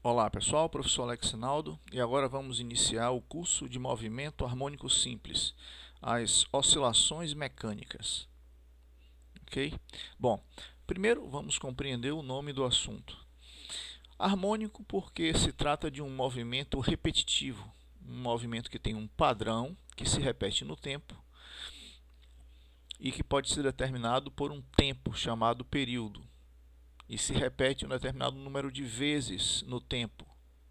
Olá pessoal, professor Alex Sinaldo, e agora vamos iniciar o curso de movimento harmônico simples, as oscilações mecânicas. Ok? Bom, primeiro vamos compreender o nome do assunto. Harmônico porque se trata de um movimento repetitivo, um movimento que tem um padrão que se repete no tempo e que pode ser determinado por um tempo chamado período. E se repete um determinado número de vezes no tempo,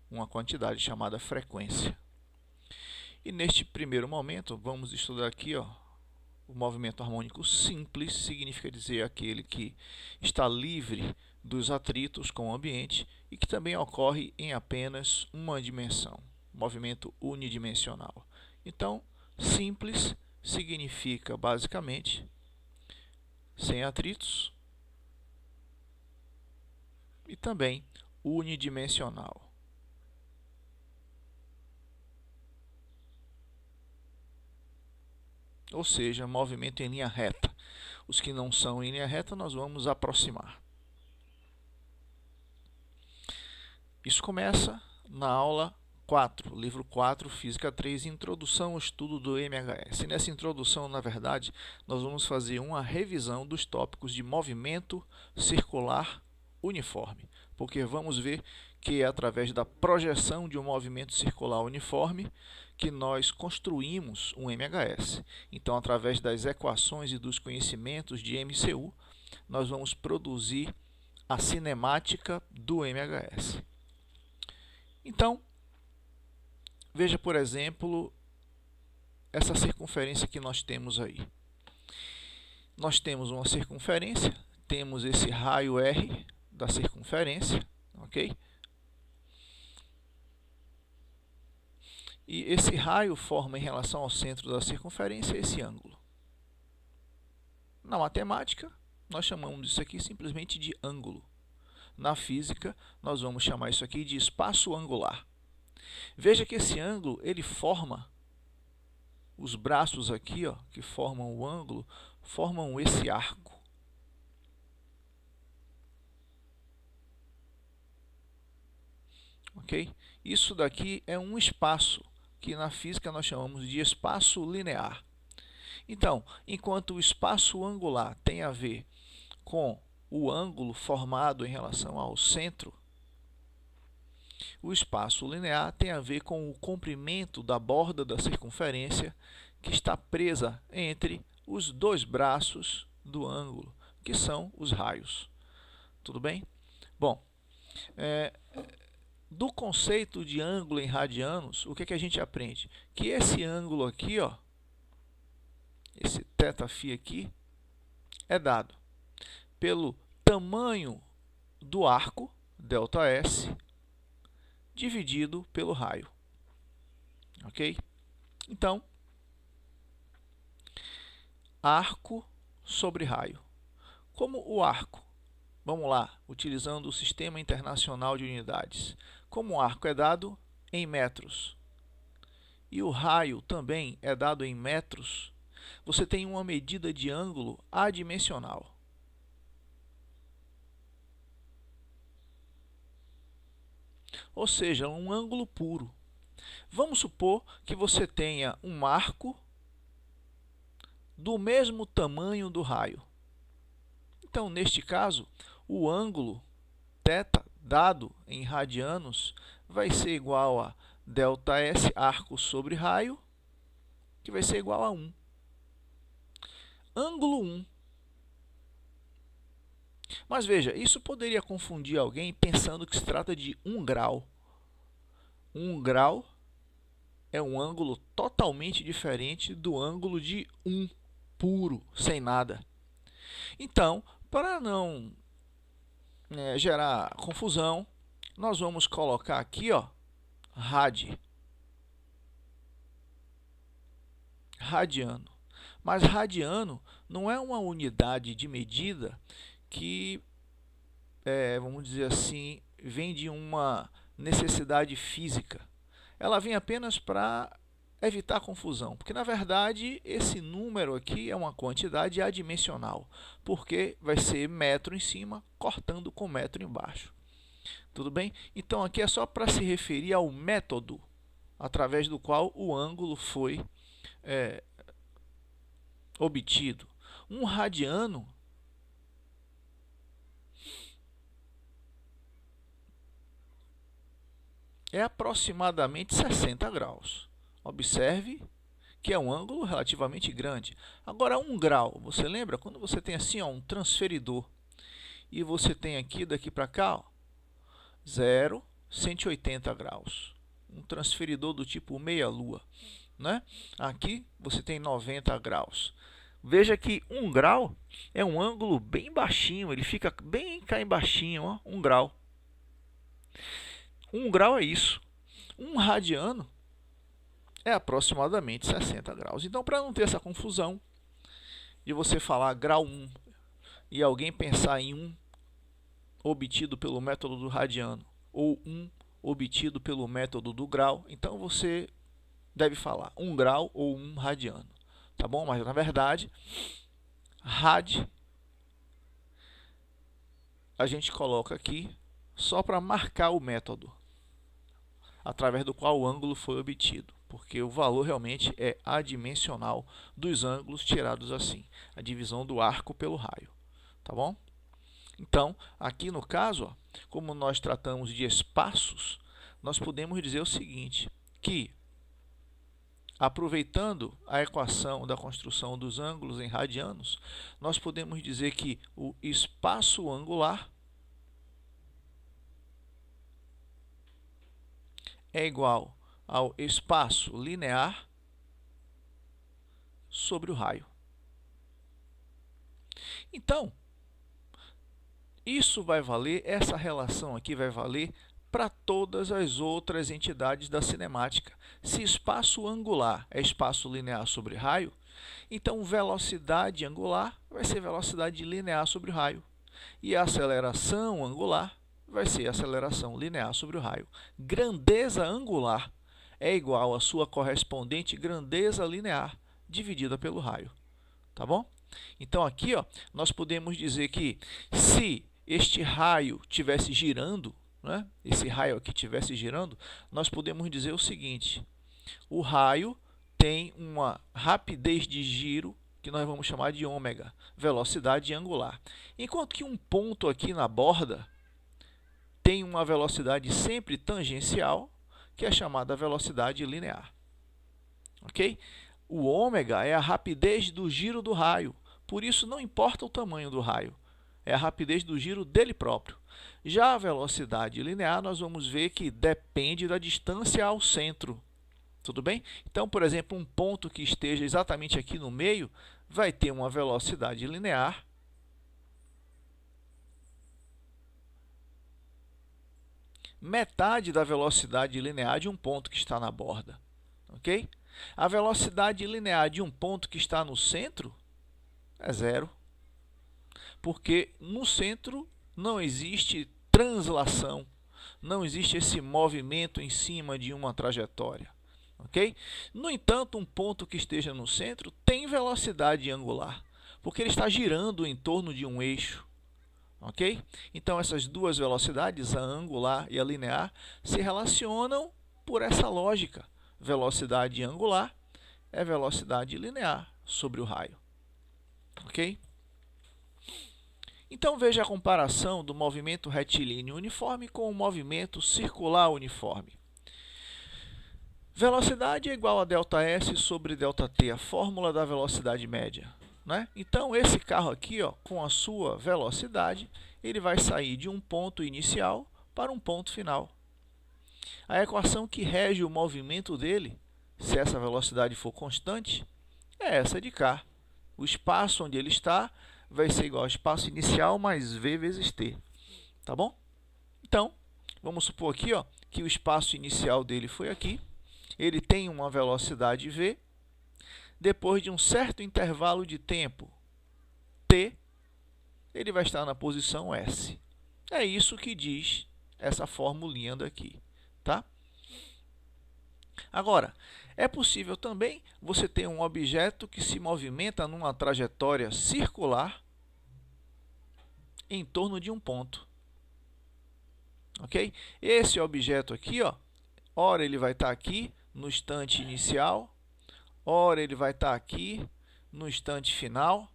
uma quantidade chamada frequência. E neste primeiro momento, vamos estudar aqui, o movimento harmônico simples, significa dizer aquele que está livre dos atritos com o ambiente e que também ocorre em apenas uma dimensão, movimento unidimensional. Então, simples significa basicamente sem atritos, e também unidimensional. Ou seja, movimento em linha reta. Os que não são em linha reta, nós vamos aproximar. Isso começa na aula 4, livro 4, Física 3, Introdução ao Estudo do MHS. E nessa introdução, na verdade, nós vamos fazer uma revisão dos tópicos de movimento circular uniforme, porque vamos ver que é através da projeção de um movimento circular uniforme que nós construímos um MHS. Então, através das equações e dos conhecimentos de MCU, nós vamos produzir a cinemática do MHS. Então, veja, por exemplo, essa circunferência que nós temos aí. Nós temos uma circunferência, temos esse raio R da circunferência, ok? E esse raio forma em relação ao centro da circunferência esse ângulo. Na matemática, nós chamamos isso aqui simplesmente de ângulo. Na física, nós vamos chamar isso aqui de espaço angular. Veja que esse ângulo, ele forma, os braços aqui, que formam o ângulo, formam esse arco. Ok? Isso daqui é um espaço, que na física nós chamamos de espaço linear. Então, enquanto o espaço angular tem a ver com o ângulo formado em relação ao centro, o espaço linear tem a ver com o comprimento da borda da circunferência que está presa entre os dois braços do ângulo, que são os raios. Tudo bem? Bom, do conceito de ângulo em radianos, o que a gente aprende? Que esse ângulo aqui, esse θ aqui, é dado pelo tamanho do arco, ΔS, dividido pelo raio. Ok? Então, arco sobre raio. Como o arco? Vamos lá, utilizando o Sistema Internacional de Unidades. Como o arco é dado em metros e o raio também é dado em metros, você tem uma medida de ângulo adimensional. Ou seja, um ângulo puro. Vamos supor que você tenha um arco do mesmo tamanho do raio. Então, neste caso, o ângulo θ dado em radianos vai ser igual a ΔS arco sobre raio, que vai ser igual a 1. Ângulo 1. Mas veja, isso poderia confundir alguém pensando que se trata de 1 grau. 1 grau é um ângulo totalmente diferente do ângulo de 1 puro, sem nada. Então, para não gerar confusão, nós vamos colocar aqui, radiano. Mas radiano não é uma unidade de medida que, vamos dizer assim, vem de uma necessidade física. Ela vem apenas para evitar confusão, porque na verdade esse número aqui é uma quantidade adimensional, porque vai ser metro em cima cortando com metro embaixo. Tudo bem? Então, aqui é só para se referir ao método através do qual o ângulo foi obtido. Um radiano é aproximadamente 60 graus. Observe que é um ângulo relativamente grande. Agora, 1 grau, você lembra? Quando você tem assim, ó, um transferidor, e você tem aqui, daqui para cá, ó, 0, 180 graus. Um transferidor do tipo meia-lua, né? Aqui você tem 90 graus. Veja que 1 grau é um ângulo bem baixinho, ele fica bem cá embaixinho, ó, 1 grau. 1 grau é isso. 1 radiano é aproximadamente 60 graus. Então, para não ter essa confusão de você falar grau 1 e alguém pensar em 1 obtido pelo método do radiano ou 1 obtido pelo método do grau, então você deve falar 1 grau ou 1 radiano, tá bom? Mas, na verdade, rad a gente coloca aqui só para marcar o método através do qual o ângulo foi obtido, porque o valor realmente é adimensional dos ângulos tirados assim, a divisão do arco pelo raio, tá bom? Então, aqui no caso, ó, como nós tratamos de espaços, nós podemos dizer o seguinte, que aproveitando a equação da construção dos ângulos em radianos, nós podemos dizer que o espaço angular é igual ao espaço linear sobre o raio. Então, isso vai valer, essa relação aqui vai valer para todas as outras entidades da cinemática. Se espaço angular é espaço linear sobre raio, então velocidade angular vai ser velocidade linear sobre o raio. E a aceleração angular vai ser aceleração linear sobre o raio. Grandeza angular é igual à sua correspondente grandeza linear dividida pelo raio. Tá bom? Então, aqui, ó, nós podemos dizer que se este raio estivesse girando, né, esse raio aqui estivesse girando, nós podemos dizer o seguinte, o raio tem uma rapidez de giro que nós vamos chamar de ômega, velocidade angular. Enquanto que um ponto aqui na borda tem uma velocidade sempre tangencial, que é chamada velocidade linear. Ok? O ômega é a rapidez do giro do raio, por isso não importa o tamanho do raio, é a rapidez do giro dele próprio. Já a velocidade linear, nós vamos ver que depende da distância ao centro. Tudo bem? Então, por exemplo, um ponto que esteja exatamente aqui no meio vai ter uma velocidade linear metade da velocidade linear de um ponto que está na borda. Ok? A velocidade linear de um ponto que está no centro é 0, porque no centro não existe translação, não existe esse movimento em cima de uma trajetória. Ok? No entanto, um ponto que esteja no centro tem velocidade angular, porque ele está girando em torno de um eixo. Ok? Então, essas duas velocidades, a angular e a linear, se relacionam por essa lógica. Velocidade angular é velocidade linear sobre o raio. Ok? Então, veja a comparação do movimento retilíneo uniforme com o movimento circular uniforme. Velocidade é igual a ΔS sobre ΔT, a fórmula da velocidade média. Né? Então, esse carro aqui, ó, com a sua velocidade, ele vai sair de um ponto inicial para um ponto final. A equação que rege o movimento dele, se essa velocidade for constante, é essa de cá. O espaço onde ele está vai ser igual ao espaço inicial mais v vezes t. Tá bom? Então, vamos supor aqui, ó, que o espaço inicial dele foi aqui. Ele tem uma velocidade v. Depois de um certo intervalo de tempo, t, ele vai estar na posição S. É isso que diz essa formulinha daqui. Tá? Agora, é possível também você ter um objeto que se movimenta numa trajetória circular em torno de um ponto. ok? Esse objeto aqui, ó, ora ele vai estar aqui no instante inicial, ora ele vai estar aqui no instante final.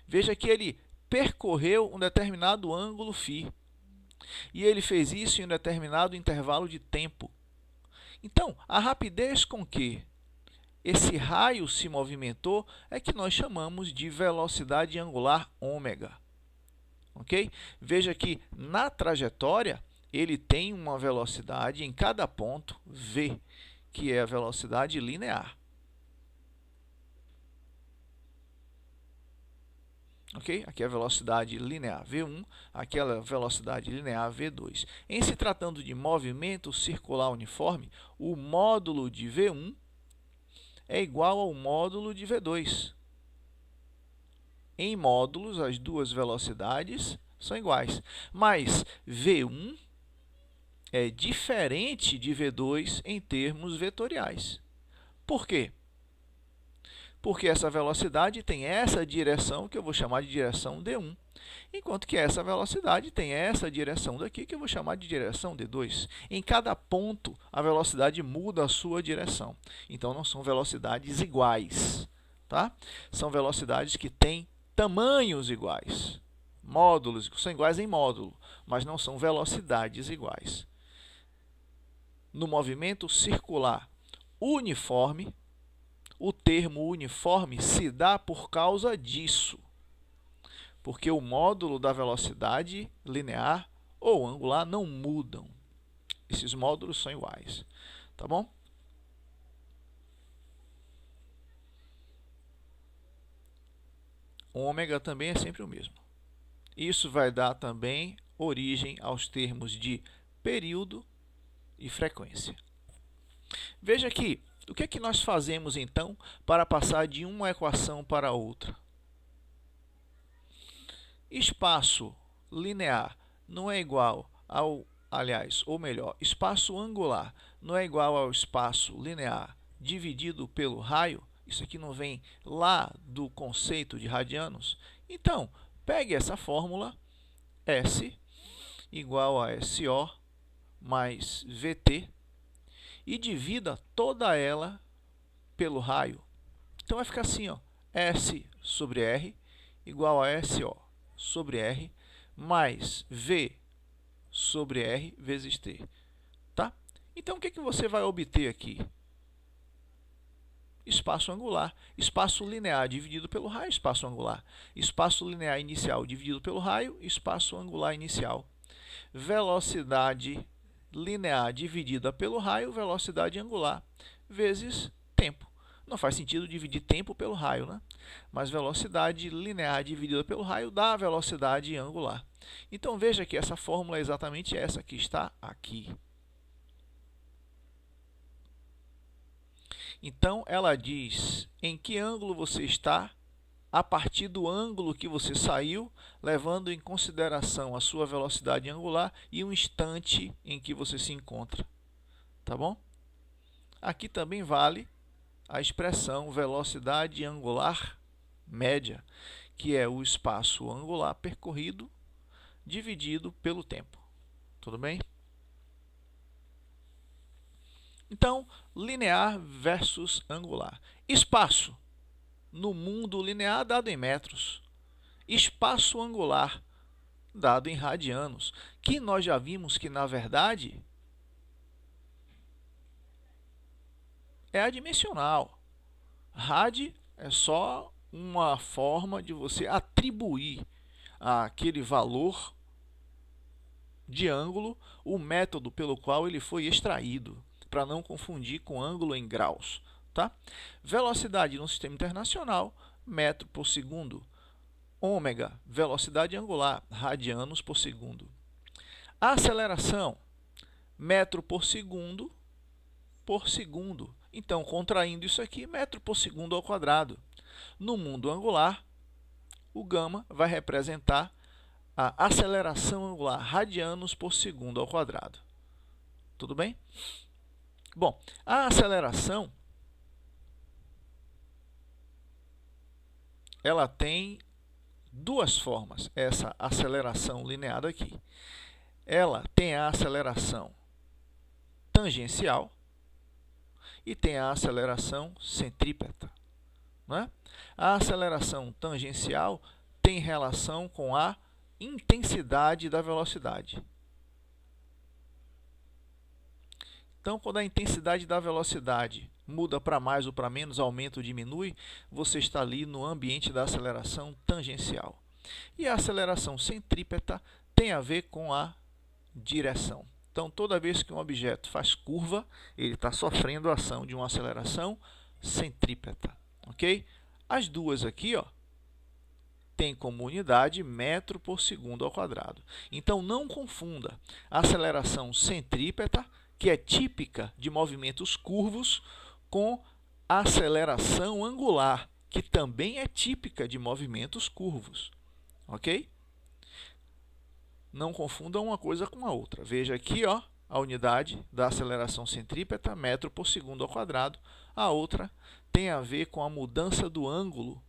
Veja que ele percorreu um determinado ângulo φ, e ele fez isso em um determinado intervalo de tempo. Então, a rapidez com que esse raio se movimentou é que nós chamamos de velocidade angular ômega. Ok? Veja que na trajetória ele tem uma velocidade em cada ponto v, que é a velocidade linear. Ok? Aqui é a velocidade linear v1, aqui é a velocidade linear v2. Em se tratando de movimento circular uniforme, o módulo de v1 é igual ao módulo de v2. Em módulos, as duas velocidades são iguais, mas v1 é diferente de v2 em termos vetoriais. Por quê? Porque essa velocidade tem essa direção, que eu vou chamar de direção d1, enquanto que essa velocidade tem essa direção daqui, que eu vou chamar de direção d2. Em cada ponto, a velocidade muda a sua direção. Então, não são velocidades iguais, tá? São velocidades que têm tamanhos iguais. Módulos são iguais em módulo, mas não são velocidades iguais. No movimento circular uniforme, o termo uniforme se dá por causa disso, porque o módulo da velocidade linear ou angular não mudam. Esses módulos são iguais, tá bom? Ômega também é sempre o mesmo. Isso vai dar também origem aos termos de período e frequência. Veja aqui, o que é que nós fazemos, então, para passar de uma equação para outra? Espaço linear não é igual ao, ou melhor, espaço angular não é igual ao espaço linear dividido pelo raio? Isso aqui não vem lá do conceito de radianos? Então, pegue essa fórmula, S igual a SO mais VT, e divida toda ela pelo raio. Então, vai ficar assim, ó, S sobre R igual a SO sobre R mais V sobre R vezes T. Tá? Então, o que você vai obter aqui? Espaço angular. Espaço linear dividido pelo raio, espaço angular. Espaço linear inicial dividido pelo raio, espaço angular inicial. Velocidade linear dividida pelo raio, velocidade angular, vezes tempo. Não faz sentido dividir tempo pelo raio, né? Mas velocidade linear dividida pelo raio dá a velocidade angular. Então, veja que essa fórmula é exatamente essa que está aqui. Então, ela diz em que ângulo você está a partir do ângulo que você saiu, levando em consideração a sua velocidade angular e o instante em que você se encontra. Tá bom? Aqui também vale a expressão velocidade angular média, que é o espaço angular percorrido dividido pelo tempo. Tudo bem? Então, linear versus angular. Espaço no mundo linear dado em metros. Espaço angular dado em radianos, que nós já vimos que, na verdade, é adimensional. Rad é só uma forma de você atribuir àquele valor de ângulo o método pelo qual ele foi extraído, para não confundir com ângulo em graus. Tá? Velocidade no sistema internacional, metro por segundo. Ômega, velocidade angular, radianos por segundo. Aceleração, metro por segundo por segundo. Então, contraindo isso aqui, metro por segundo ao quadrado. No mundo angular, o gama vai representar a aceleração angular, radianos por segundo ao quadrado. Tudo bem? Bom, a aceleração ela tem duas formas, essa aceleração linear aqui. ela tem a aceleração tangencial e tem a aceleração centrípeta, né? A aceleração tangencial tem relação com a intensidade da velocidade. Então, quando a intensidade da velocidade muda para mais ou para menos, aumenta ou diminui, você está ali no ambiente da aceleração tangencial. E a aceleração centrípeta tem a ver com a direção. Então, toda vez que um objeto faz curva, ele está sofrendo a ação de uma aceleração centrípeta. Ok? As duas aqui, ó, têm como unidade metro por segundo ao quadrado. Então, não confunda a aceleração centrípeta, que é típica de movimentos curvos, com a aceleração angular, que também é típica de movimentos curvos. Ok? Não confundam uma coisa com a outra. Veja aqui, ó, a unidade da aceleração centrípeta, metro por segundo ao quadrado. A outra tem a ver com a mudança do ângulo,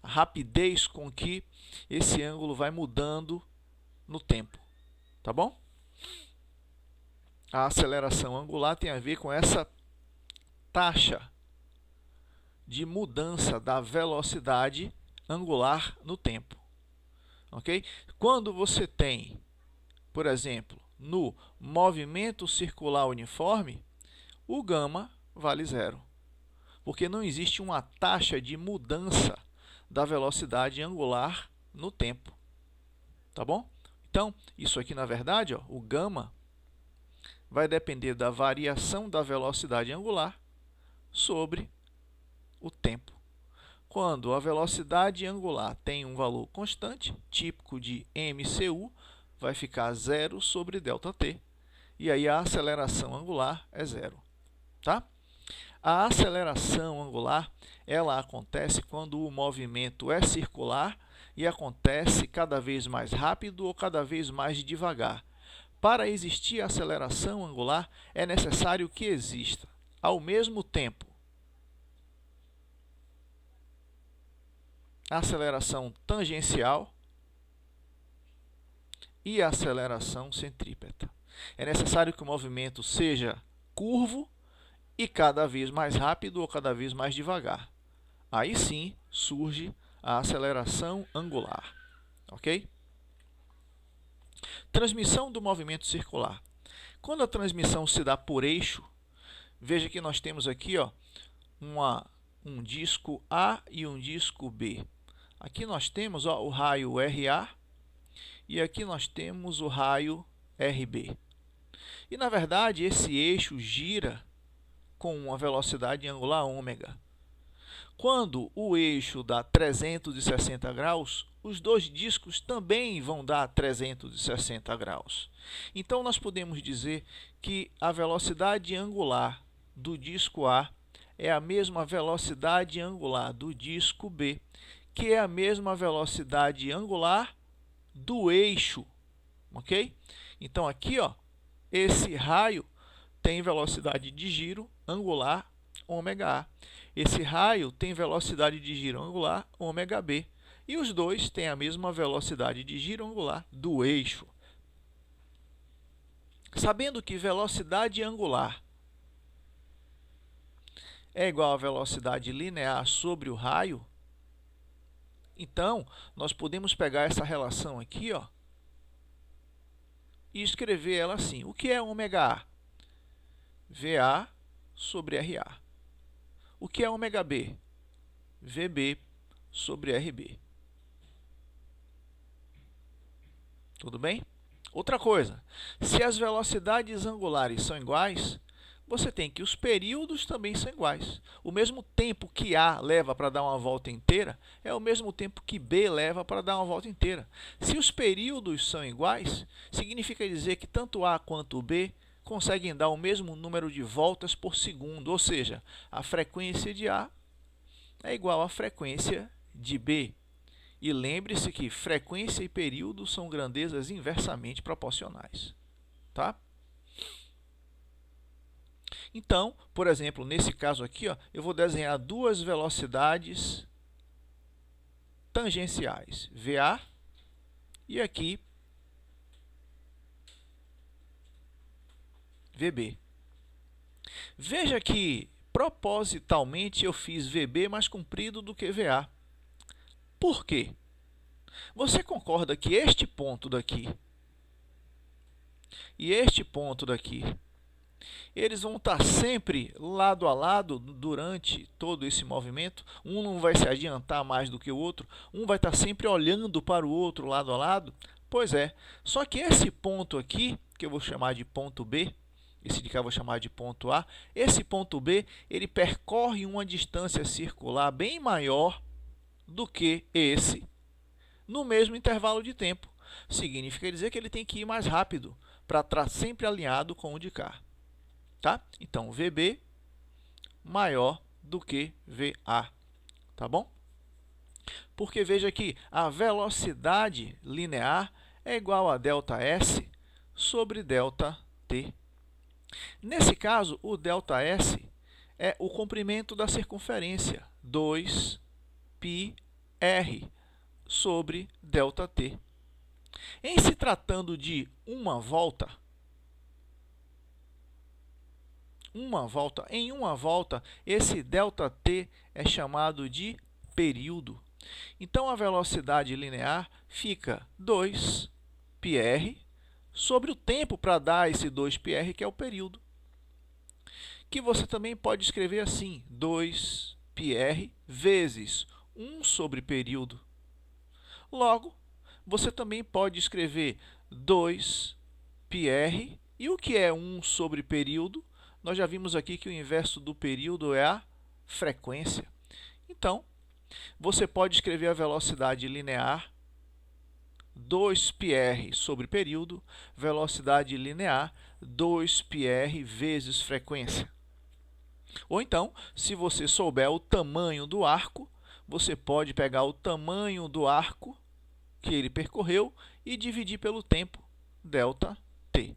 a rapidez com que esse ângulo vai mudando no tempo. Tá bom? A aceleração angular tem a ver com essa taxa de mudança da velocidade angular no tempo. Ok? Quando você tem, por exemplo, no movimento circular uniforme, o gama vale zero, porque não existe uma taxa de mudança da velocidade angular no tempo. Tá bom? Então, isso aqui, na verdade, ó, o gama vai depender da variação da velocidade angular sobre o tempo. Quando a velocidade angular tem um valor constante, típico de mcu, vai ficar zero sobre ΔT, e aí a aceleração angular é zero. Tá? A aceleração angular, ela acontece quando o movimento é circular e acontece cada vez mais rápido ou cada vez mais devagar. Para existir a aceleração angular, é necessário que exista, ao mesmo tempo, a aceleração tangencial e a aceleração centrípeta. É necessário que o movimento seja curvo e cada vez mais rápido ou cada vez mais devagar. Aí sim surge a aceleração angular. Ok? Transmissão do movimento circular. Quando a transmissão se dá por eixo, veja que nós temos aqui, ó, um disco A e um disco B. Aqui nós temos, ó, o raio RA e aqui nós temos o raio RB. E, na verdade, esse eixo gira com uma velocidade angular ômega. Quando o eixo dá 360 graus, os dois discos também vão dar 360 graus. Então, nós podemos dizer que a velocidade angular do disco A é a mesma velocidade angular do disco B, que é a mesma velocidade angular do eixo. Ok? Então, aqui, ó, esse raio tem velocidade de giro angular ômega A. Esse raio tem velocidade de giro angular ômega B. E os dois têm a mesma velocidade de giro angular do eixo. Sabendo que velocidade angular é igual a velocidade linear sobre o raio, então, nós podemos pegar essa relação aqui, ó, e escrever ela assim. O que é ômega A? VA sobre RA. O que é ômega B? VB sobre RB. Tudo bem? Outra coisa, se as velocidades angulares são iguais, você tem que os períodos também são iguais. O mesmo tempo que A leva para dar uma volta inteira é o mesmo tempo que B leva para dar uma volta inteira. Se os períodos são iguais, significa dizer que tanto A quanto B conseguem dar o mesmo número de voltas por segundo, ou seja, a frequência de A é igual à frequência de B. E lembre-se que frequência e período são grandezas inversamente proporcionais. Tá? Então, por exemplo, nesse caso aqui, ó, eu vou desenhar duas velocidades tangenciais, VA e aqui VB. Veja que, propositalmente, eu fiz VB mais comprido do que VA. Por quê? Você concorda que este ponto daqui e este ponto daqui, eles vão estar sempre lado a lado durante todo esse movimento? Um não vai se adiantar mais do que o outro, um vai estar sempre olhando para o outro lado a lado? Pois é, só que esse ponto aqui, que eu vou chamar de ponto B, esse de cá eu vou chamar de ponto A, esse ponto B, ele percorre uma distância circular bem maior do que esse, no mesmo intervalo de tempo. Significa dizer que ele tem que ir mais rápido, para estar sempre alinhado com o de cá. Tá? Então, VB maior do que VA. Tá bom? Porque veja aqui, a velocidade linear é igual a ΔS sobre ΔT. Nesse caso, o ΔS é o comprimento da circunferência, 2πr sobre ΔT. Em se tratando de uma volta, em uma volta, esse ΔT é chamado de período. Então, a velocidade linear fica 2πr sobre o tempo para dar esse 2πr, que é o período. Que você também pode escrever assim, 2πr vezes 1 sobre período. Logo, você também pode escrever 2πr, e o que é 1 sobre período? Nós já vimos aqui que o inverso do período é a frequência. Então, você pode escrever a velocidade linear 2πr sobre período, velocidade linear 2πr vezes frequência. Ou então, se você souber o tamanho do arco, você pode pegar o tamanho do arco que ele percorreu e dividir pelo tempo, ΔT.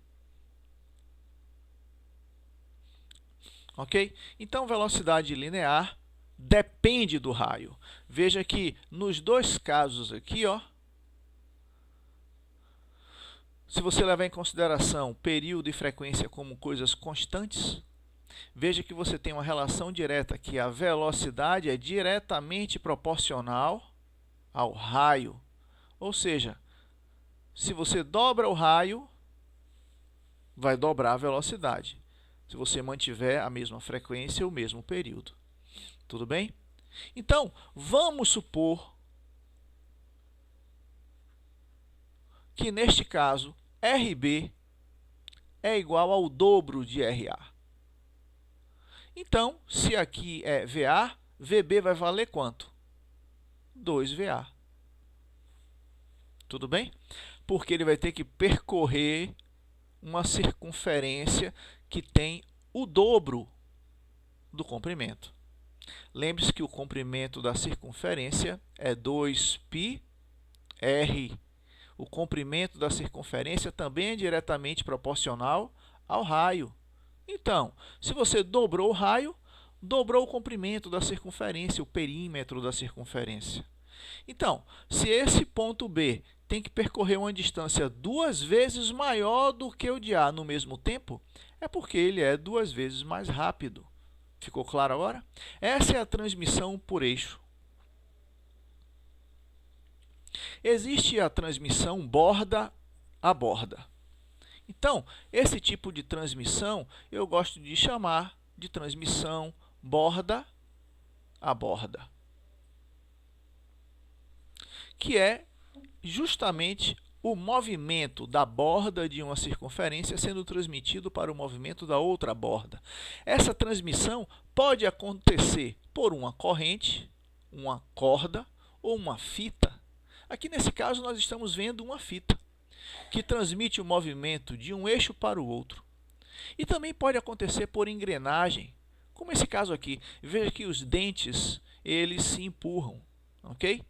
Ok? Então, velocidade linear depende do raio. Veja que nos dois casos aqui, ó, se você levar em consideração período e frequência como coisas constantes, veja que você tem uma relação direta, que a velocidade é diretamente proporcional ao raio. Ou seja, se você dobra o raio, vai dobrar a velocidade, se você mantiver a mesma frequência ou o mesmo período. Tudo bem? Então, vamos supor que, neste caso, RB é igual ao dobro de RA. Então, se aqui é VA, VB vai valer quanto? 2VA. Tudo bem? Porque ele vai ter que percorrer uma circunferência que tem o dobro do comprimento. Lembre-se que o comprimento da circunferência é 2πr. O comprimento da circunferência também é diretamente proporcional ao raio. Então, se você dobrou o raio, dobrou o comprimento da circunferência, o perímetro da circunferência. Então, se esse ponto B tem que percorrer uma distância 2 vezes maior do que o de A no mesmo tempo, é porque ele é 2 vezes mais rápido. Ficou claro agora? Essa é a transmissão por eixo. Existe a transmissão borda a borda. Então, esse tipo de transmissão eu gosto de chamar de transmissão borda a borda, que é justamente o movimento da borda de uma circunferência sendo transmitido para o movimento da outra borda. Essa transmissão pode acontecer por uma corrente, uma corda ou uma fita. Aqui, nesse caso, nós estamos vendo uma fita que transmite o movimento de um eixo para o outro. E também pode acontecer por engrenagem, como esse caso aqui. Veja que os dentes, eles se empurram, ok?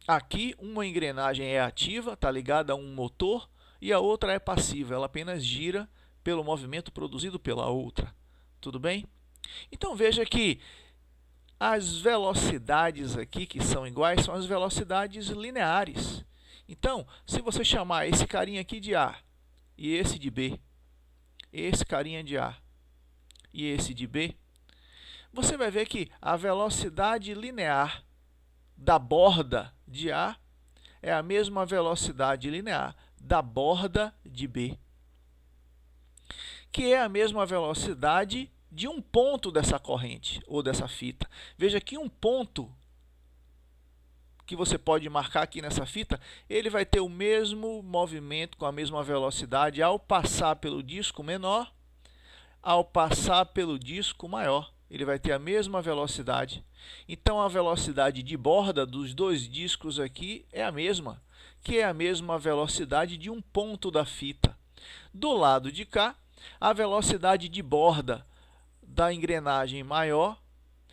Aqui, uma engrenagem é ativa, está ligada a um motor, e a outra é passiva, ela apenas gira pelo movimento produzido pela outra. Tudo bem? Então, veja que as velocidades aqui que são iguais são as velocidades lineares. Então, se você chamar esse carinha aqui de A e esse de B, esse carinha de A e esse de B, você vai ver que a velocidade linear da borda de A é a mesma velocidade linear da borda de B, que é a mesma velocidade de um ponto dessa corrente ou dessa fita. Veja que um ponto que você pode marcar aqui nessa fita, ele vai ter o mesmo movimento com a mesma velocidade ao passar pelo disco menor, ao passar pelo disco maior. Ele vai ter a mesma velocidade. Então, a velocidade de borda dos dois discos aqui é a mesma, que é a mesma velocidade de um ponto da fita. Do lado de cá, a velocidade de borda da engrenagem maior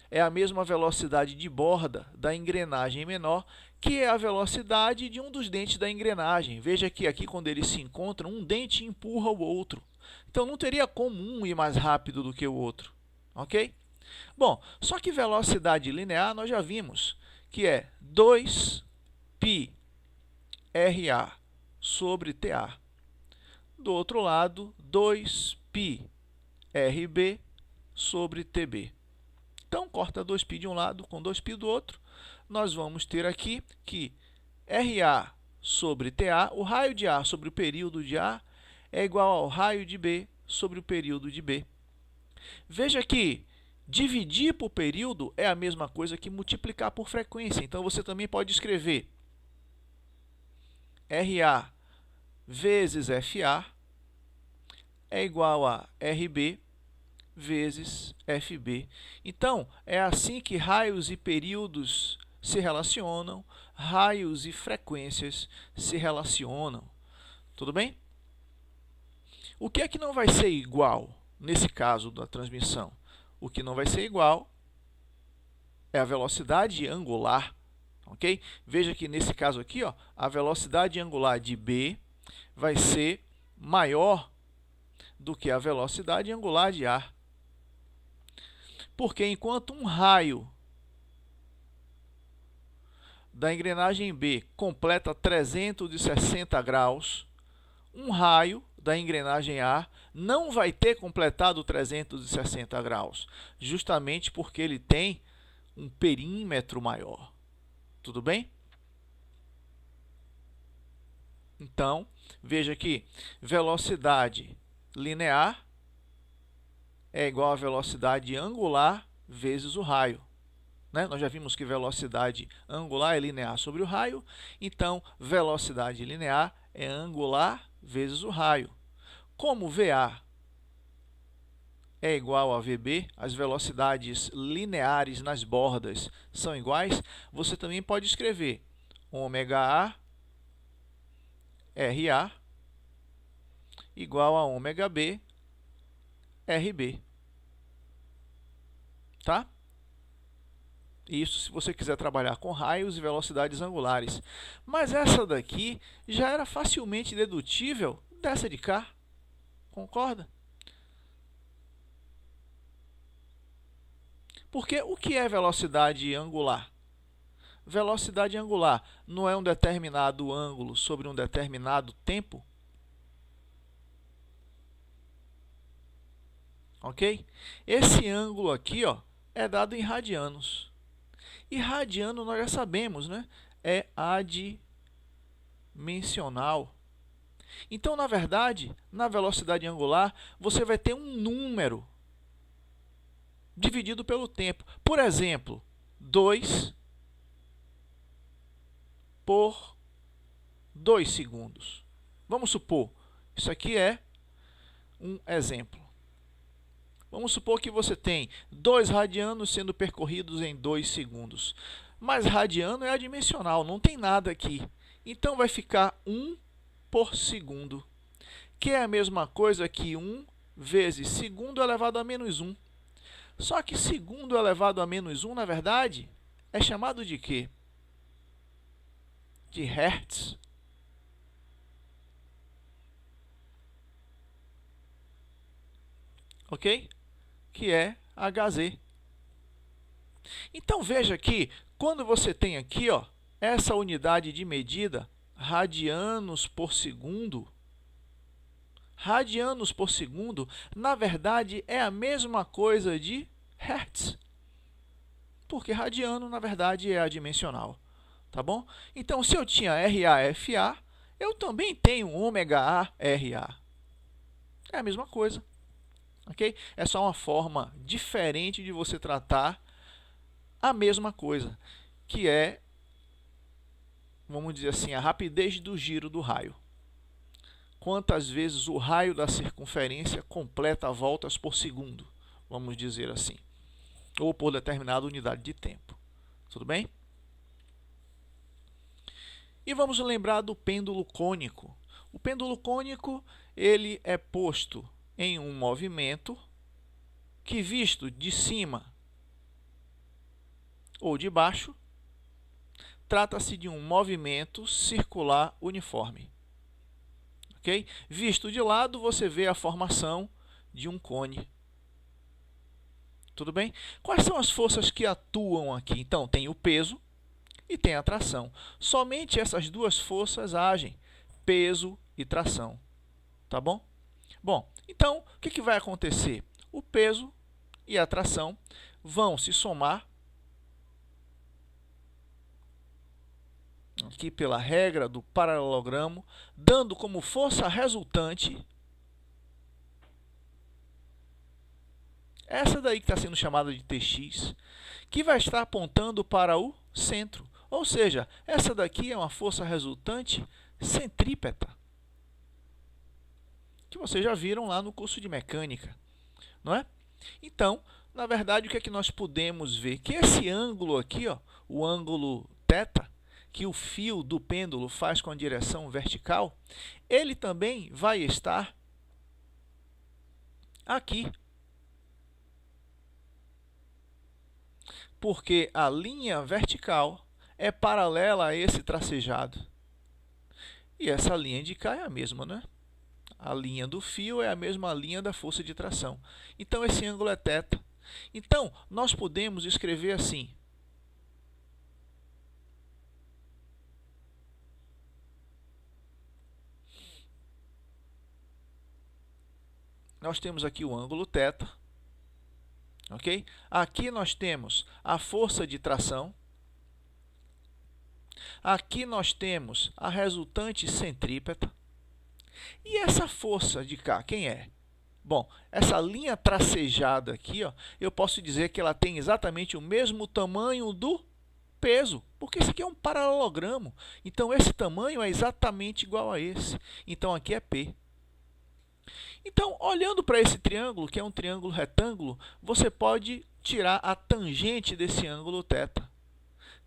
é a mesma velocidade de borda da engrenagem menor, que é a velocidade de um dos dentes da engrenagem. Veja que aqui, quando eles se encontram, um dente empurra o outro. Então, não teria como um ir mais rápido do que o outro. Ok? Bom, só que velocidade linear nós já vimos, que é 2π RA sobre TA. Do outro lado, 2π RB sobre TB. Então, corta 2π de um lado com 2π do outro. Nós vamos ter aqui que RA sobre TA, o raio de A sobre o período de A, é igual ao raio de B sobre o período de B. Veja que dividir por período é a mesma coisa que multiplicar por frequência. Então, você também pode escrever RA vezes FA é igual a RB vezes FB. Então, é assim que raios e períodos se relacionam, raios e frequências se relacionam. Tudo bem? O que é que não vai ser igual nesse caso da transmissão? O que não vai ser igual é a velocidade angular. Ok? Veja que nesse caso aqui, ó, a velocidade angular de B vai ser maior do que a velocidade angular de A. Porque enquanto um raio da engrenagem B completa 360 graus, um raio da engrenagem A não vai ter completado 360 graus, justamente porque ele tem um perímetro maior. Tudo bem? Então, veja que velocidade linear é igual a velocidade angular vezes o raio. Nós já vimos que velocidade angular é linear sobre o raio, então velocidade linear é angular vezes o raio. Como VA é igual a VB, as velocidades lineares nas bordas são iguais, você também pode escrever ômega A RA igual a ômega B RB. Tá? Isso se você quiser trabalhar com raios e velocidades angulares. Mas essa daqui já era facilmente dedutível dessa de cá. Concorda? Porque o que é velocidade angular? Velocidade angular não é um determinado ângulo sobre um determinado tempo? Ok? Esse ângulo aqui, ó, é dado em radianos. E radiano nós já sabemos, né? É adimensional. Então, na verdade, na velocidade angular, você vai ter um número dividido pelo tempo. Por exemplo, 2 por 2 segundos. Vamos supor, isso aqui é um exemplo. Vamos supor que você tem 2 radianos sendo percorridos em 2 segundos. Mas radiano é adimensional, não tem nada aqui. Então, vai ficar 1 por segundo, que é a mesma coisa que 1 vezes segundo elevado a menos 1. Só que segundo elevado a menos 1, na verdade, é chamado de quê? De hertz. Ok? Que é Hz. Então, veja que quando você tem aqui, ó, essa unidade de medida, radianos por segundo, Radianos por segundo, na verdade, é a mesma coisa de hertz. Porque radiano, na verdade, é adimensional. Tá bom? Então, se eu tinha RAFA, eu também tenho ômega A RA. É a mesma coisa. Ok? É só uma forma diferente de você tratar a mesma coisa, que é, vamos dizer assim, a rapidez do giro do raio. Quantas vezes o raio da circunferência completa voltas por segundo, vamos dizer assim, ou por determinada unidade de tempo. Tudo bem? E vamos lembrar do pêndulo cônico. O pêndulo cônico, ele é posto em um movimento que, visto de cima ou de baixo, trata-se de um movimento circular uniforme. Okay? Visto de lado, você vê a formação de um cone. Tudo bem? Quais são as forças que atuam aqui? Então, tem o peso e tem a tração. Somente essas duas forças agem, peso e tração. Tá bom? Bom, então, o que vai acontecer? O peso e a tração vão se somar aqui pela regra do paralelogramo, dando como força resultante essa daí que está sendo chamada de Tx, que vai estar apontando para o centro. Ou seja, essa daqui é uma força resultante centrípeta, que vocês já viram lá no curso de mecânica, não é? Então, na verdade, o que é que nós podemos ver? Que esse ângulo aqui, ó, o ângulo θ, que o fio do pêndulo faz com a direção vertical, ele também vai estar aqui. Porque a linha vertical é paralela a esse tracejado. E essa linha de cá é a mesma, né? A linha do fio é a mesma linha da força de tração. Então, esse ângulo é θ. Então, nós podemos escrever assim. Nós temos aqui o ângulo θ. Ok? Aqui nós temos a força de tração. Aqui nós temos a resultante centrípeta. E essa força de cá, quem é? Bom, essa linha tracejada aqui, ó, eu posso dizer que ela tem exatamente o mesmo tamanho do peso, porque isso aqui é um paralelogramo. Então, esse tamanho é exatamente igual a esse. Então, aqui é P. Então, olhando para esse triângulo, que é um triângulo retângulo, você pode tirar a tangente desse ângulo θ.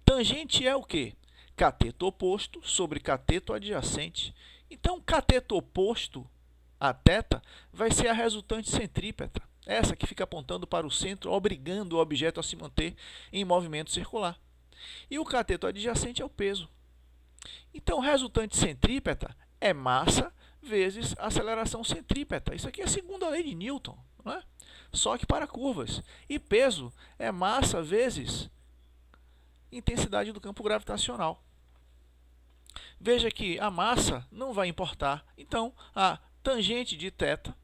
Tangente é o quê? Cateto oposto sobre cateto adjacente. Então, cateto oposto a θ vai ser a resultante centrípeta, essa que fica apontando para o centro, obrigando o objeto a se manter em movimento circular. E o cateto adjacente é o peso. Então, resultante centrípeta é massa vezes aceleração centrípeta. Isso aqui é a segunda lei de Newton, não é? Só que para curvas. E peso é massa vezes intensidade do campo gravitacional. Veja que a massa não vai importar. Então, a tangente de θ,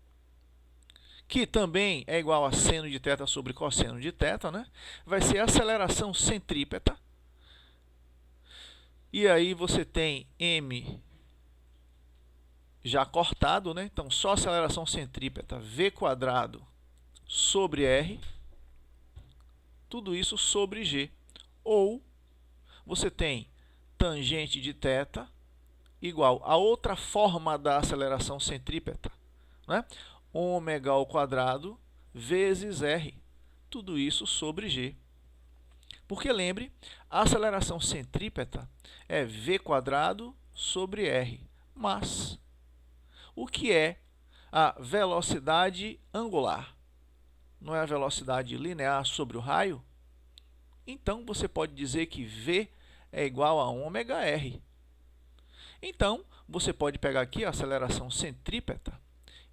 que também é igual a seno de θ sobre cosseno de θ, né? Vai ser a aceleração centrípeta. E aí você tem m já cortado, né? Então, só aceleração centrípeta, v² sobre r, tudo isso sobre g. Ou você tem tangente de θ igual a outra forma da aceleração centrípeta, né? ω² vezes r, tudo isso sobre g. Porque lembre, a aceleração centrípeta é v² sobre r, mas o que é a velocidade angular? Não é a velocidade linear sobre o raio? Então, você pode dizer que v é igual a ω/r. Então, você pode pegar aqui a aceleração centrípeta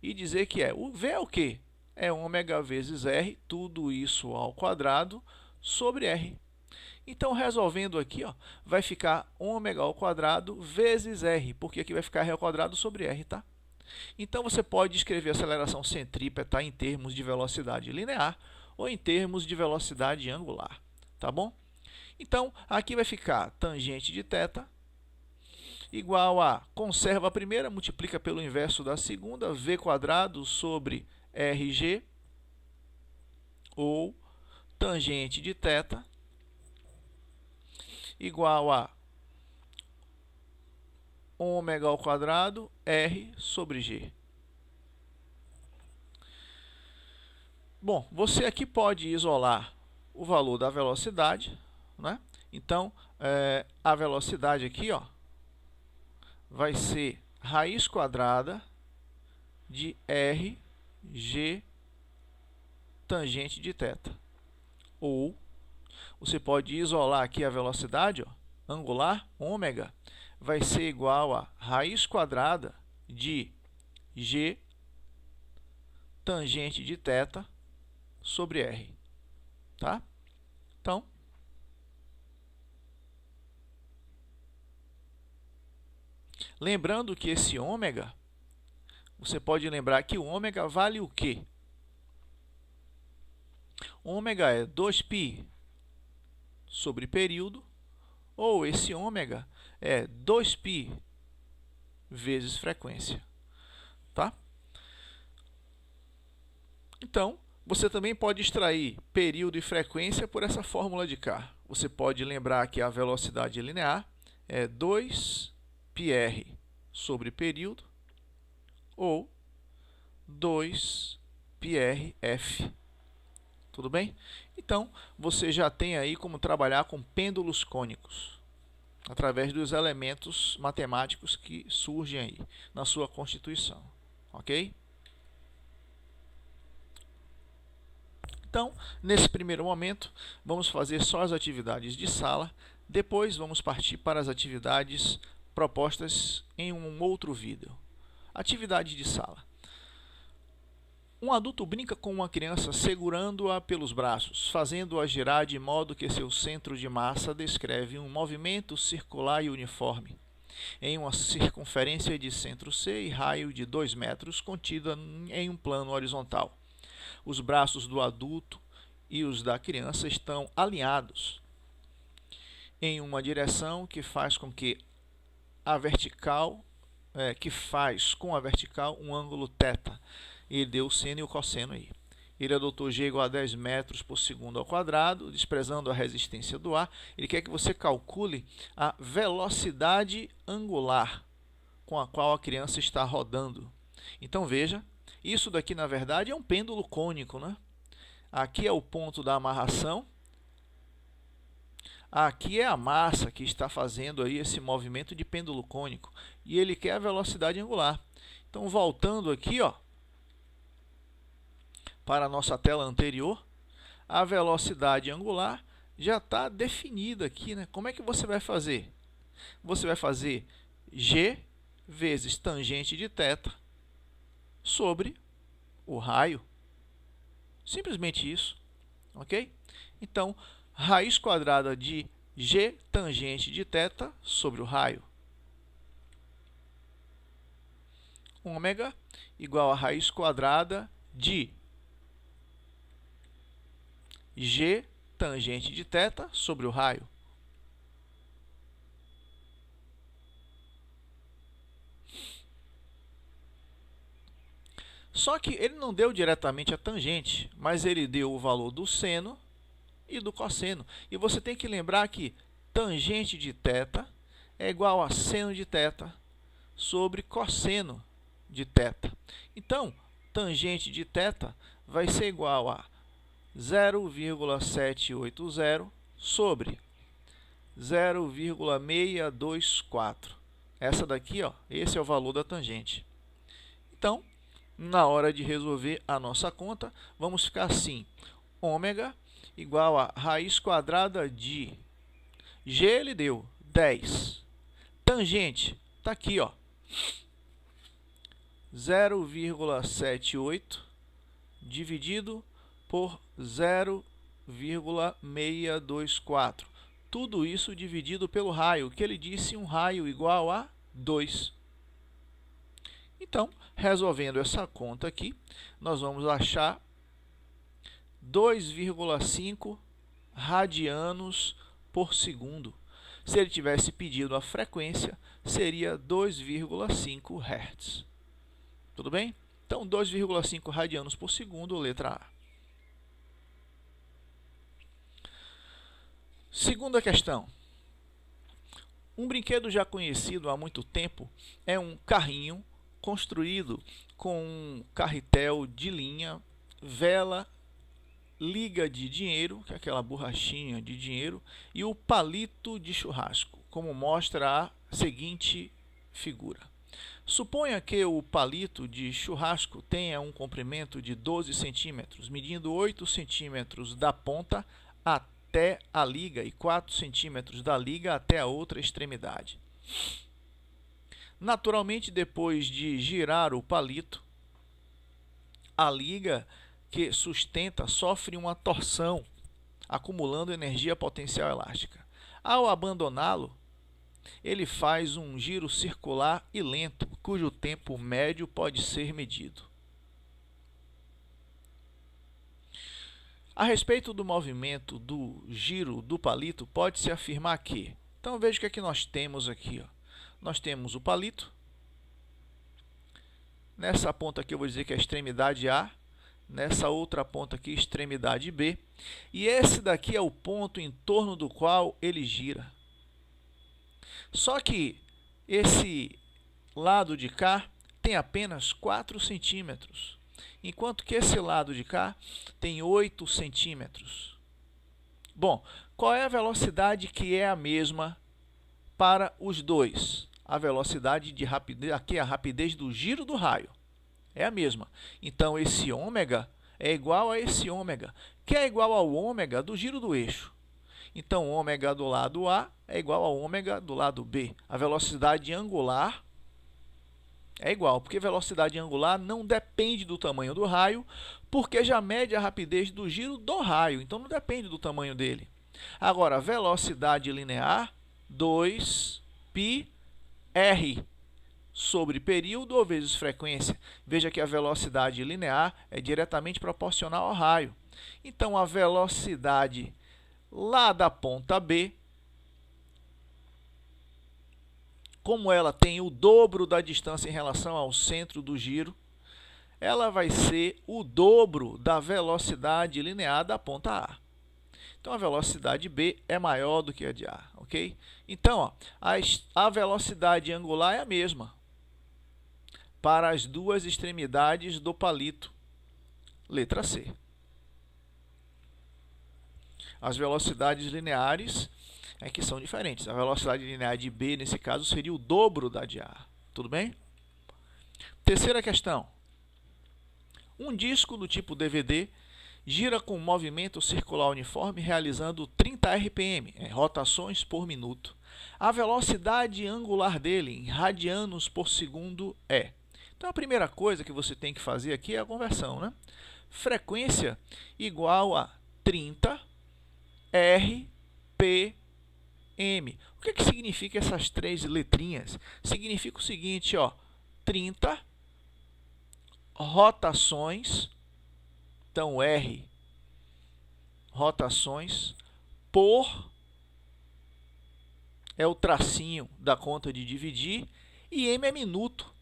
e dizer que o v é o quê? É ω vezes r, tudo isso ao quadrado, sobre r. Então, resolvendo aqui, ó, vai ficar ω² vezes r, porque aqui vai ficar r² sobre r, tá? Então você pode escrever a aceleração centrípeta em termos de velocidade linear ou em termos de velocidade angular, tá bom? Então, aqui vai ficar tangente de θ igual a, conserva a primeira, multiplica pelo inverso da segunda, v² sobre rg, ou tangente de θ igual a ômega ao quadrado r sobre g. Bom, você aqui pode isolar o valor da velocidade, né? Então, a velocidade aqui, ó, vai ser raiz quadrada de rg tangente de θ. Ou, você pode isolar aqui a velocidade, ó, angular, ômega, vai ser igual a raiz quadrada de g tangente de θ sobre r. Tá? Então, lembrando que esse ômega, você pode lembrar que o ômega vale o quê? Ômega é 2π sobre período, ou esse ômega é 2π vezes frequência. Tá? Então, você também pode extrair período e frequência por essa fórmula de K. Você pode lembrar que a velocidade linear é 2πr sobre período ou 2πrf. Tudo bem? Então, você já tem aí como trabalhar com pêndulos cônicos, através dos elementos matemáticos que surgem aí na sua constituição. Ok? Então, nesse primeiro momento, vamos fazer só as atividades de sala, depois vamos partir para as atividades propostas em um outro vídeo. Atividade de sala. Um adulto brinca com uma criança segurando-a pelos braços, fazendo-a girar de modo que seu centro de massa descreve um movimento circular e uniforme, em uma circunferência de centro C e raio de 2 metros, contida em um plano horizontal. Os braços do adulto e os da criança estão alinhados em uma direção que faz com a vertical um ângulo θ. Ele deu o seno e o cosseno aí. Ele adotou g igual a 10 metros por segundo ao quadrado, desprezando a resistência do ar. Ele quer que você calcule a velocidade angular com a qual a criança está rodando. Então, veja, isso daqui, na verdade, é um pêndulo cônico, né? Aqui é o ponto da amarração. Aqui é a massa que está fazendo aí esse movimento de pêndulo cônico. E ele quer a velocidade angular. Então, voltando aqui, ó, para a nossa tela anterior, a velocidade angular já está definida aqui, né? Como é que você vai fazer? Você vai fazer g vezes tangente de θ sobre o raio. Simplesmente isso, ok? Então, raiz quadrada de g tangente de θ sobre o raio. Ômega igual a raiz quadrada de g tangente de θ sobre o raio. Só que ele não deu diretamente a tangente, mas ele deu o valor do seno e do cosseno. E você tem que lembrar que tangente de θ é igual a seno de θ sobre cosseno de θ. Então, tangente de θ vai ser igual a 0,780 sobre 0,624. Essa daqui, ó, esse é o valor da tangente. Então, na hora de resolver a nossa conta, vamos ficar assim: ômega igual a raiz quadrada de g, ele deu 10. Tangente, está aqui, ó, 0,78 dividido por 0,624. Tudo isso dividido pelo raio, que ele disse um raio igual a 2. Então, resolvendo essa conta aqui, nós vamos achar 2,5 radianos por segundo. Se ele tivesse pedido a frequência, seria 2,5 Hz. Tudo bem? Então, 2,5 radianos por segundo, letra A. Segunda questão. Um brinquedo já conhecido há muito tempo é um carrinho construído com um carretel de linha, vela, liga de dinheiro, que é aquela borrachinha de dinheiro, e o palito de churrasco, como mostra a seguinte figura. Suponha que o palito de churrasco tenha um comprimento de 12 centímetros, medindo 8 centímetros da ponta até a liga e 4 centímetros da liga até a outra extremidade. Naturalmente, depois de girar o palito, a liga que sustenta sofre uma torção, acumulando energia potencial elástica. Ao abandoná-lo, ele faz um giro circular e lento, cujo tempo médio pode ser medido. A respeito do movimento do giro do palito, pode-se afirmar que... Então, veja o que é que nós temos aqui. Nós temos o palito. Nessa ponta aqui eu vou dizer que é a extremidade A. Nessa outra ponta aqui, extremidade B. E esse daqui é o ponto em torno do qual ele gira. Só que esse lado de cá tem apenas 4 centímetros, enquanto que esse lado de cá tem 8 centímetros. Bom, qual é a velocidade que é a mesma para os dois? A velocidade de rapidez, aqui é a rapidez do giro do raio, é a mesma. Então, esse ômega é igual a esse ômega, que é igual ao ômega do giro do eixo. Então, ômega do lado A é igual ao ômega do lado B. A velocidade angular é igual, porque velocidade angular não depende do tamanho do raio, porque já mede a rapidez do giro do raio, então não depende do tamanho dele. Agora, velocidade linear, 2πr sobre período ou vezes frequência. Veja que a velocidade linear é diretamente proporcional ao raio. Então, a velocidade lá da ponta B, como ela tem o dobro da distância em relação ao centro do giro, ela vai ser o dobro da velocidade linear da ponta A. Então, a velocidade B é maior do que a de A, ok? Então, ó, a velocidade angular é a mesma para as duas extremidades do palito, letra C. As velocidades lineares é que são diferentes. A velocidade linear de B, nesse caso, seria o dobro da de A. Tudo bem? Terceira questão. Um disco do tipo DVD gira com movimento circular uniforme, realizando 30 RPM, rotações por minuto. A velocidade angular dele, em radianos por segundo, é... Então, a primeira coisa que você tem que fazer aqui é a conversão, né? Frequência igual a 30 RPM. O que significa essas três letrinhas? Significa o seguinte, ó, 30 rotações, então R, rotações, por, é o tracinho da conta de dividir, e M é minuto.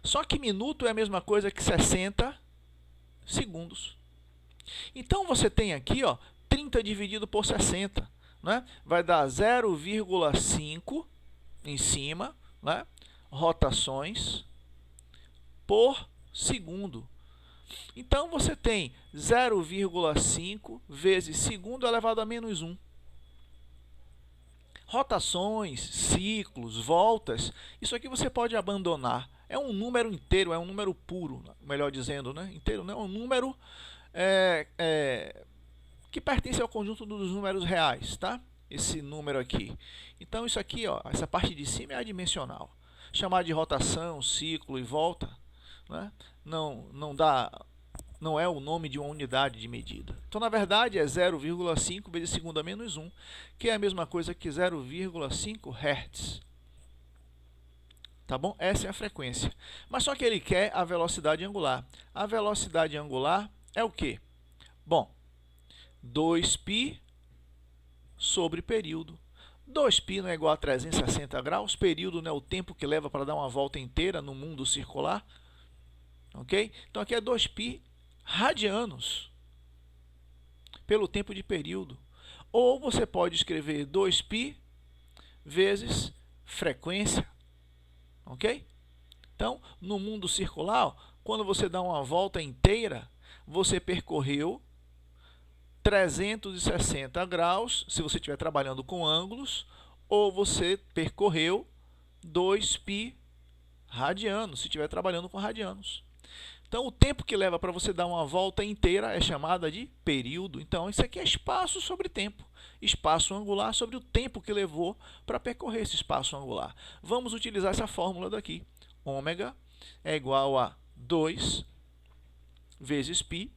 Só que minuto é a mesma coisa que 60 segundos. Então, você tem aqui, ó, 30 dividido por 60, né? Vai dar 0,5 em cima, né? Rotações por segundo. Então, você tem 0,5 vezes segundo elevado a menos 1. Rotações, ciclos, voltas, isso aqui você pode abandonar. É um número inteiro, é um número puro, melhor dizendo, né? Inteiro, não é um número que pertence ao conjunto dos números reais, tá? Esse número aqui. Então, isso aqui, ó, essa parte de cima é adimensional. Chamar de rotação, ciclo e volta, né? Não é o nome de uma unidade de medida. Então, na verdade, é 0,5 vezes segundo a menos 1, que é a mesma coisa que 0,5 Hz. Tá bom? Essa é a frequência. Mas só que ele quer a velocidade angular. A velocidade angular é o quê? Bom, 2π sobre período. 2π não é igual a 360 graus. Período não é o tempo que leva para dar uma volta inteira no mundo circular. Ok? Então aqui é 2π radianos pelo tempo de período. Ou você pode escrever 2π vezes frequência. Ok? Então, no mundo circular, quando você dá uma volta inteira, você percorreu 360 graus, se você estiver trabalhando com ângulos, ou você percorreu 2π radianos, se estiver trabalhando com radianos. Então, o tempo que leva para você dar uma volta inteira é chamada de período. Então, isso aqui é espaço sobre tempo. Espaço angular sobre o tempo que levou para percorrer esse espaço angular. Vamos utilizar essa fórmula daqui. Ômega é igual a 2 vezes π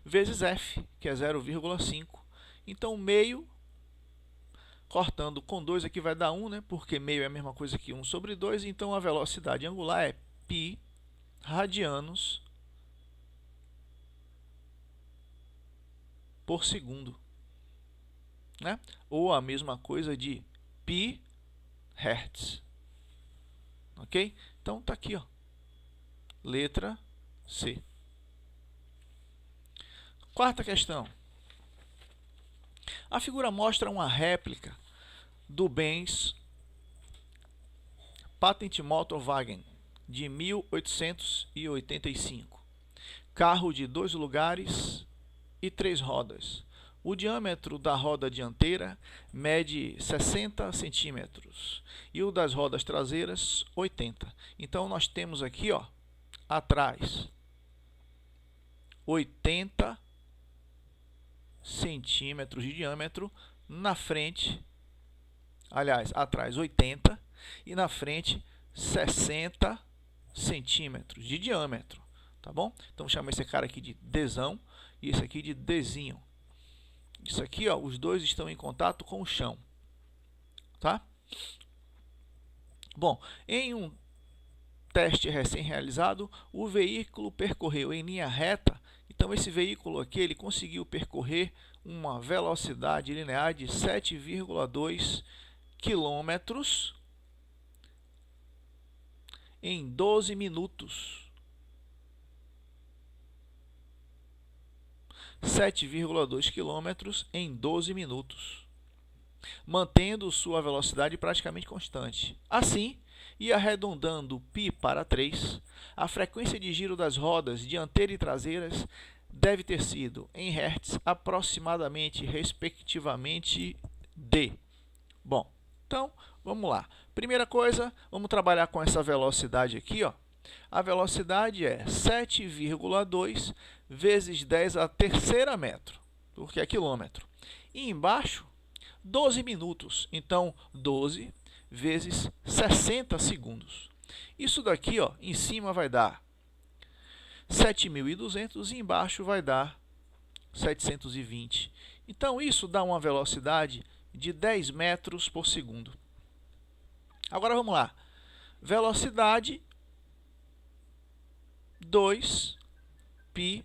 vezes f, que é 0,5. Então, meio, cortando com 2 aqui vai dar 1, né? Porque meio é a mesma coisa que 1 sobre 2. Então, a velocidade angular é π radianos por segundo, né? Ou a mesma coisa de π hertz. Ok? Então, tá aqui, ó. Letra C. Quarta questão. A figura mostra uma réplica do Benz Patent Motorwagen de 1885. Carro de 2 lugares e 3 rodas. O diâmetro da roda dianteira mede 60 centímetros e o das rodas traseiras 80. Então, nós temos aqui, ó, atrás 80 centímetros de diâmetro, na frente, aliás, atrás 80 e na frente 60 centímetros de diâmetro, tá bom? Então, chama esse cara aqui de Dzão e esse aqui de Dzinho. Isso aqui, ó, os dois estão em contato com o chão, tá? Bom, em um teste recém-realizado, o veículo percorreu em linha reta. Então, esse veículo aqui, ele conseguiu percorrer uma velocidade linear de 7,2 quilômetros em 12 minutos. 7,2 km em 12 minutos, mantendo sua velocidade praticamente constante. Assim, e arredondando π para 3, a frequência de giro das rodas dianteira e traseiras deve ter sido, em Hz, aproximadamente, respectivamente, d. Bom, então, vamos lá. Primeira coisa, vamos trabalhar com essa velocidade aqui, ó. A velocidade é 7,2 vezes 10 a terceira metro, porque é quilômetro. E embaixo, 12 minutos. Então, 12 vezes 60 segundos. Isso daqui, ó, em cima vai dar 7.200 e embaixo vai dar 720. Então, isso dá uma velocidade de 10 metros por segundo. Agora, vamos lá. Velocidade 2π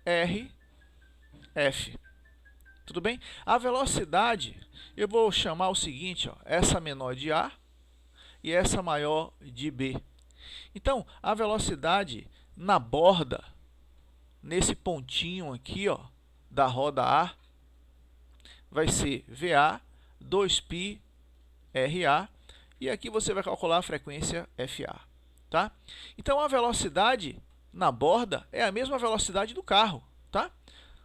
rf. Tudo bem? A velocidade, eu vou chamar o seguinte, ó, essa menor de A e essa maior de B. Então, a velocidade na borda, nesse pontinho aqui, ó, da roda A, vai ser VA 2π RA, e aqui você vai calcular a frequência FA. Tá? Então, a velocidade na borda é a mesma velocidade do carro. Tá?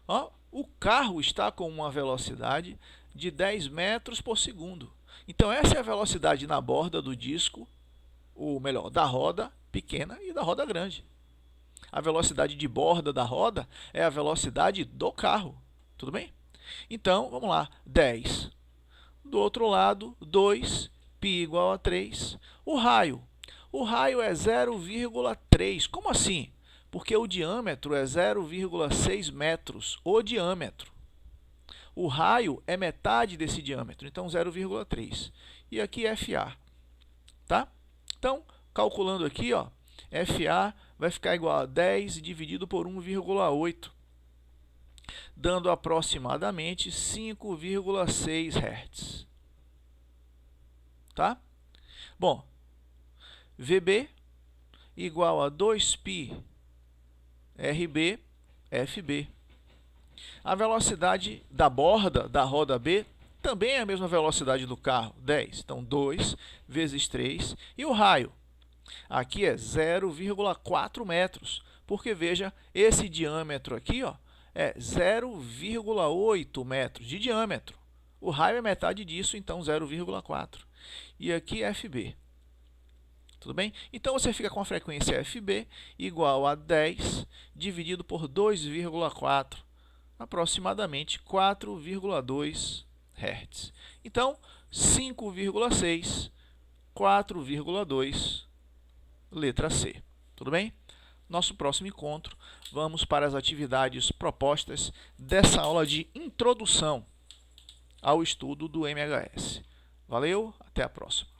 Ó, o carro está com uma velocidade de 10 metros por segundo. Então, essa é a velocidade na borda do disco, ou melhor, da roda pequena e da roda grande. A velocidade de borda da roda é a velocidade do carro. Tudo bem? Então, vamos lá. 10. Do outro lado, 2, π igual a 3. O raio é 0,3. Como assim? Porque o diâmetro é 0,6 metros. O diâmetro. O raio é metade desse diâmetro, então 0,3. E aqui FA. tá? Então, calculando aqui, ó, FA vai ficar igual a 10 dividido por 1,8, dando aproximadamente 5,6 Hz. Tá? Bom, VB igual a 2π RB FB. A velocidade da borda da roda B também é a mesma velocidade do carro, 10. Então, 2 vezes 3. E o raio? Aqui é 0,4 metros, porque, veja, esse diâmetro aqui, ó, é 0,8 metros de diâmetro. O raio é metade disso, então 0,4. E aqui FB. Tudo bem? Então, você fica com a frequência FB igual a 10 dividido por 2,4, aproximadamente 4,2 Hz. Então, 5,6, 4,2, letra C. Tudo bem? Nosso próximo encontro, vamos para as atividades propostas dessa aula de introdução ao estudo do MHS. Valeu, até a próxima.